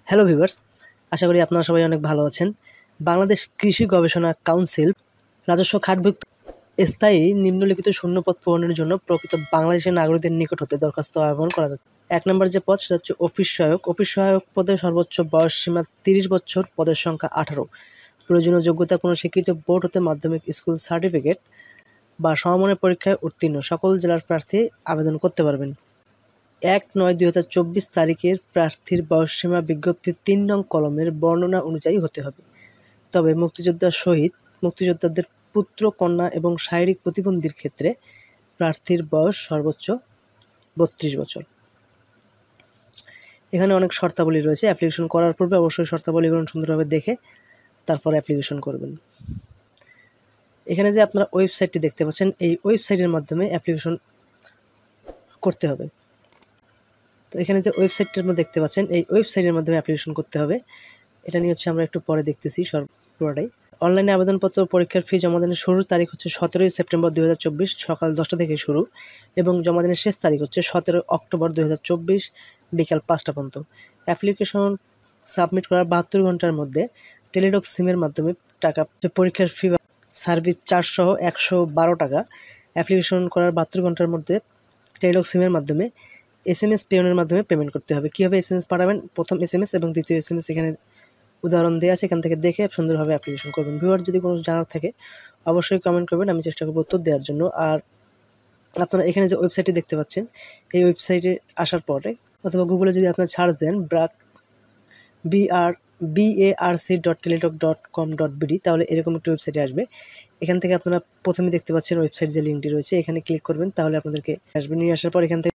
Hello viewers, আশা করি আপনারা সবাই অনেক ভালো আছেন। বাংলাদেশ কৃষি গবেষণা কাউন্সিল রাজস্ব খাতভুক্ত স্থায়ী নিম্নলিখিত শূন্যপদ পূরণের জন্য প্রকৃত বাংলাদেশের নাগরিকদের নিকট হতে দরখাস্ত আহ্বান করা যাচ্ছে। ১ নম্বর যে পদ সেটা হচ্ছে অফিস সহায়ক। অফিস সহায়ক পদে সর্বোচ্চ বয়স সীমা ৩০ বছর, পদের সংখ্যা ১৮। প্রয়োজনীয় যোগ্যতা কোনো স্বীকৃত বোর্ড হতে মাধ্যমিক স্কুল সার্টিফিকেট বা সমমানের পরীক্ষায় উত্তীর্ণ সকল জেলার প্রার্থী আবেদন করতে পারবেন। ১-৯-২০২৪ তারিখের প্রার্থীর বয়সসীমা বিজ্ঞপ্তির ৩ নং কলমের বর্ণনা অনুযায়ী হতে হবে। তবে মুক্তিযোদ্ধাদের পুত্র, কন্যা এবং শারীরিক প্রতিবন্ধীর ক্ষেত্রে প্রার্থীর বয়স সর্বোচ্চ ৩২ বছর। এখানে অনেক শর্তাবলী রয়েছে। অ্যাপ্লিকেশন করার পূর্বে অবশ্যই শর্তাবলীগুলো সুন্দরভাবে দেখে তারপর অ্যাপ্লিকেশন করবেন। এখানে যে আপনারা ওয়েবসাইটটি দেখতে পাচ্ছেন, এই ওয়েবসাইটের মাধ্যমে অ্যাপ্লিকেশন করতে হবে। তো এখানে যে ওয়েবসাইটটার মধ্যে দেখতে পাচ্ছেন, এই ওয়েবসাইটের মাধ্যমে অ্যাপ্লিকেশন করতে হবে। এটা নিয়ে আমরা একটু পরে দেখতেছি পুরোটাই। অনলাইনে আবেদনপত্র পরীক্ষার ফি জমা দানের শুরুর তারিখ হচ্ছে ১৭ সেপ্টেম্বর ২০২৪ সকাল ১০টা থেকে শুরু এবং জমা দানের শেষ তারিখ হচ্ছে ১৭ অক্টোবর ২০২৪ বিকাল ৫টা পর্যন্ত। অ্যাপ্লিকেশন সাবমিট করার ৭২ ঘন্টার মধ্যে টেলিটক সিমের মাধ্যমে টাকা পরীক্ষার ফি সার্ভিস চার্জ সহ ১১২ টাকা। অ্যাপ্লিকেশন করার ৭২ ঘন্টার মধ্যে টেলিটক সিমের মাধ্যমে SMS প্রেরণের মাধ্যমে পেমেন্ট করতে হবে। কীভাবে SMS পাঠাবেন? প্রথম SMS এবং দ্বিতীয় SMS এখানে উদাহরণ দেওয়া আছে, এখান থেকে দেখে সুন্দরভাবে অ্যাপ্লিকেশন করবেন। ভিউয়ার যদি কোনো জানার থাকে অবশ্যই কমেন্ট করবেন, আমি চেষ্টা করব উত্তর দেওয়ার জন্য। আর আপনারা এখানে যে ওয়েবসাইটটি দেখতে পাচ্ছেন, এই ওয়েবসাইটে আসার পরে অথবা গুগলে যদি আপনারা সার্চ দেন barc.teletalk.com.bd তাহলে এরকম একটা ওয়েবসাইটে আসবে। এখান থেকে আপনারা প্রথমে দেখতে পাচ্ছেন ওয়েবসাইট যে লিঙ্কটি রয়েছে, এখানে ক্লিক করবেন, তাহলে আপনাদেরকে আসবে। নিয়ে আসার পর এখান থেকে